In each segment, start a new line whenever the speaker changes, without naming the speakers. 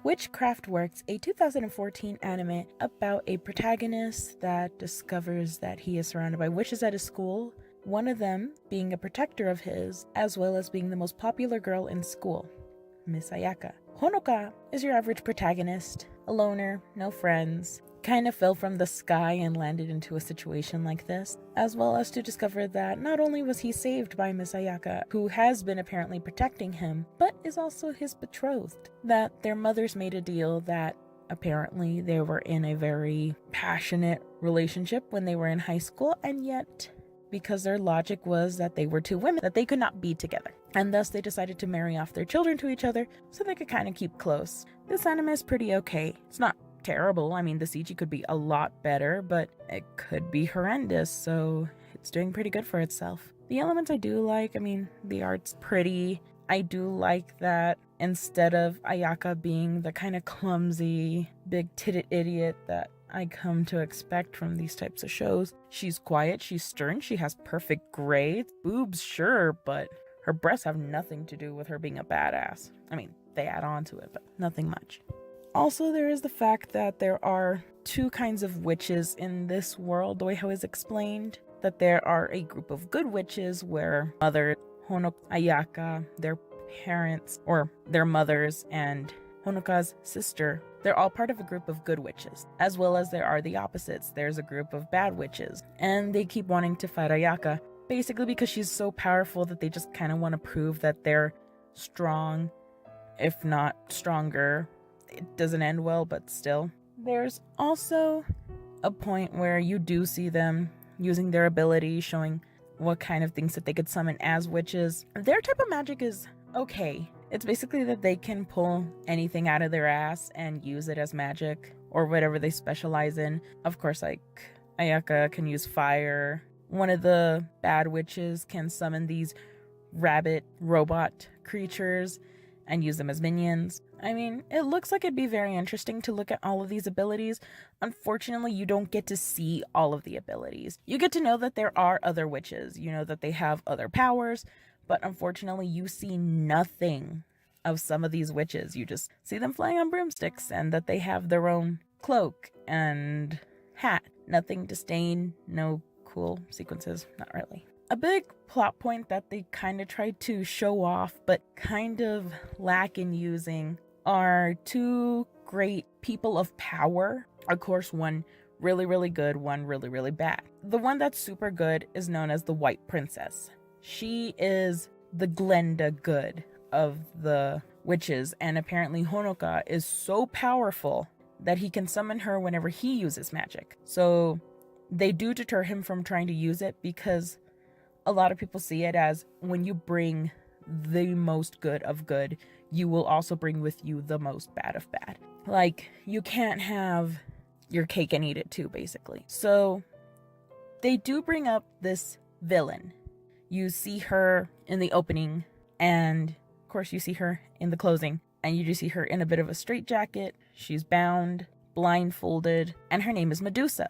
Witchcraft Works, a 2014 anime about a protagonist that discovers that he is surrounded by witches at his school, one of them being a protector of his, as well as being the most popular girl in school, Miss Ayaka. Honoka is your average protagonist, a loner, no friends, kind of fell from the sky and landed into a situation like this, as well as to discover that not only was he saved by Miss Ayaka, who has been apparently protecting him, but is also his betrothed, that their mothers made a deal that apparently they were in a very passionate relationship when they were in high school, and yet because their logic was that they were two women, that they could not be together. And thus they decided to marry off their children to each other so they could kind of keep close. This anime is pretty okay. It's not terrible. I mean, the CG could be a lot better, but it could be horrendous, so it's doing pretty good for itself. The elements I do like, I mean, the art's pretty. I do like that instead of Ayaka being the kind of clumsy, big-titted idiot that I come to expect from these types of shows, she's quiet, she's stern, she has perfect grades, boobs, sure, but her breasts have nothing to do with her being a badass. I mean, they add on to it, but nothing much. Also, there is the fact that there are two kinds of witches in this world, the way how it's explained. That there are a group of good witches where Mother Honoka Ayaka, their parents, or their mothers, and Honoka's sister, they're all part of a group of good witches. As well as there are the opposites. There's a group of bad witches. And they keep wanting to fight Ayaka, basically because she's so powerful that they just kind of want to prove that they're strong, if not stronger. It doesn't end well, but still. There's also a point where you do see them using their ability, showing what kind of things that they could summon as witches. Their type of magic is okay. It's basically that they can pull anything out of their ass and use it as magic, or whatever they specialize in. Of course, like, Ayaka can use fire. One of the bad witches can summon these rabbit robot creatures and use them as minions. I mean, it looks like it'd be very interesting to look at all of these abilities. Unfortunately, you don't get to see all of the abilities. You get to know that there are other witches, you know that they have other powers, but unfortunately you see nothing of some of these witches. You just see them flying on broomsticks and that they have their own cloak and hat. Nothing to stain, no cool sequences, not really. A big plot point that they kind of tried to show off but kind of lack in using are two great people of power. Of course, one really, really good, one really, really bad. The one that's super good is known as the White Princess. She is the Glenda Good of the witches, and apparently Honoka is so powerful that he can summon her whenever he uses magic. So they do deter him from trying to use it because a lot of people see it as when you bring the most good of good, you will also bring with you the most bad of bad. Like, you can't have your cake and eat it too, basically. So they do bring up this villain. You see her in the opening, and of course you see her in the closing, and you do see her in a bit of a straitjacket. She's bound, blindfolded, and her name is Medusa.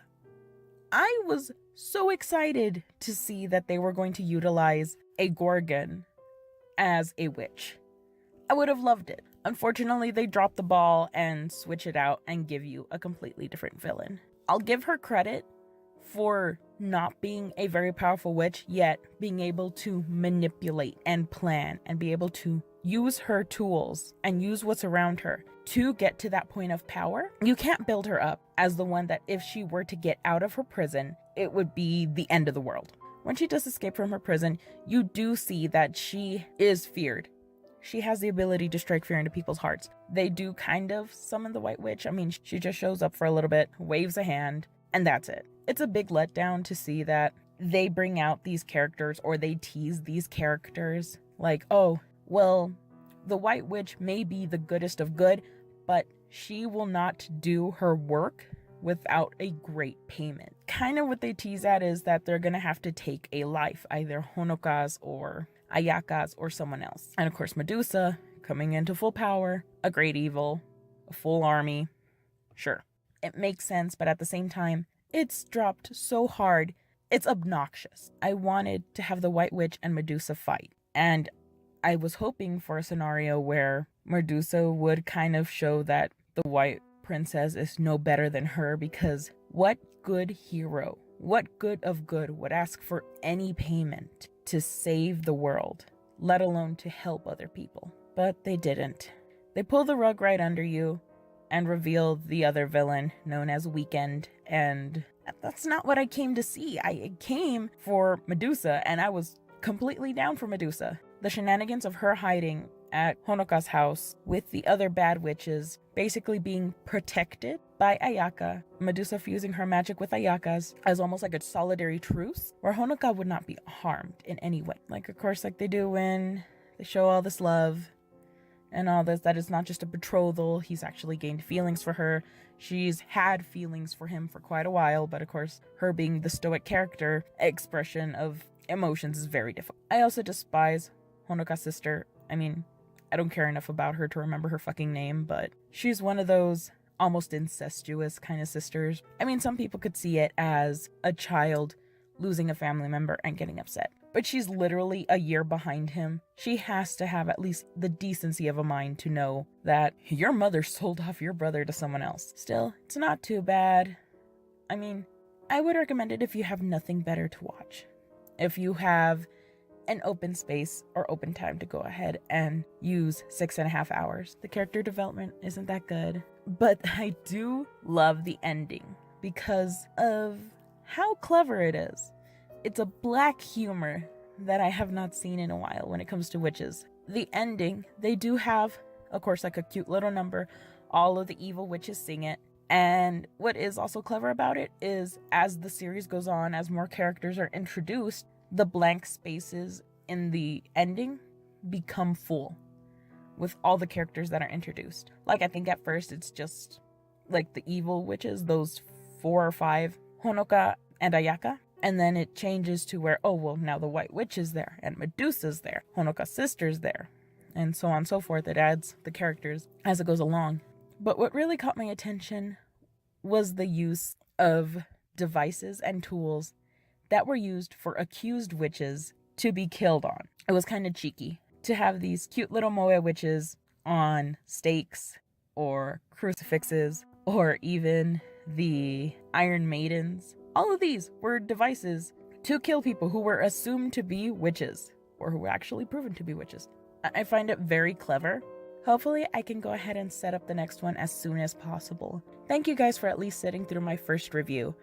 I was so excited to see that they were going to utilize a Gorgon as a witch. I would have loved it. Unfortunately, they dropped the ball and switch it out and give you a completely different villain. I'll give her credit for not being a very powerful witch, yet being able to manipulate and plan and be able to use her tools and use what's around her to get to that point of power. You can't build her up as the one that if she were to get out of her prison, it would be the end of the world. When she does escape from her prison, you do see that she is feared. She has the ability to strike fear into people's hearts. They do kind of summon the White Witch. I mean, she just shows up for a little bit, waves a hand, and that's it. It's a big letdown to see that they bring out these characters or they tease these characters like, oh, well, the White Witch may be the goodest of good, but she will not do her work without a great payment. Kind of what they tease at is that they're going to have to take a life, either Honoka's or Ayaka's or someone else. And of course, Medusa coming into full power, a great evil, a full army. Sure, it makes sense, but at the same time, it's dropped so hard, it's obnoxious. I wanted to have the White Witch and Medusa fight, and I was hoping for a scenario where Medusa would kind of show that the White Princess is no better than her, because what good hero, what good of good would ask for any payment to save the world, let alone to help other people? But they didn't. They pull the rug right under you and reveal the other villain known as Weekend, and that's not what I came to see. I came for Medusa, and I was completely down for Medusa. The shenanigans of her hiding at Honoka's house with the other bad witches, basically being protected by Ayaka, Medusa fusing her magic with Ayaka's as almost like a solitary truce, where Honoka would not be harmed in any way. Like, of course, like they do when they show all this love and all this, that it's not just a betrothal. He's actually gained feelings for her. She's had feelings for him for quite a while, but of course, her being the stoic character, expression of emotions is very difficult. I also despise Honoka's sister. I mean, I don't care enough about her to remember her fucking name, but she's one of those almost incestuous kind of sisters. I mean, some people could see it as a child losing a family member and getting upset, but she's literally a year behind him. She has to have at least the decency of a mind to know that your mother sold off your brother to someone else. Still, it's not too bad. I mean, I would recommend it if you have nothing better to watch. If you have an open space or open time to go ahead and use 6.5 hours. The character development isn't that good, but I do love the ending because of how clever it is. It's a black humor that I have not seen in a while when it comes to witches. The ending, they do have, of course, like a cute little number. All of the evil witches sing it. And what is also clever about it is, as the series goes on, as more characters are introduced, the blank spaces in the ending become full with all the characters that are introduced. Like, I think at first it's just like the evil witches, those 4 or 5, Honoka and Ayaka. And then it changes to where, oh, well, now the White Witch is there, and Medusa's there, Honoka's sister's there, and so on and so forth. It adds the characters as it goes along. But what really caught my attention was the use of devices and tools that were used for accused witches to be killed on. It was kind of cheeky to have these cute little moe witches on stakes or crucifixes, or even the Iron Maidens. All of these were devices to kill people who were assumed to be witches, or who were actually proven to be witches. I find it very clever. Hopefully I can go ahead and set up the next one as soon as possible. Thank you guys for at least sitting through my first review.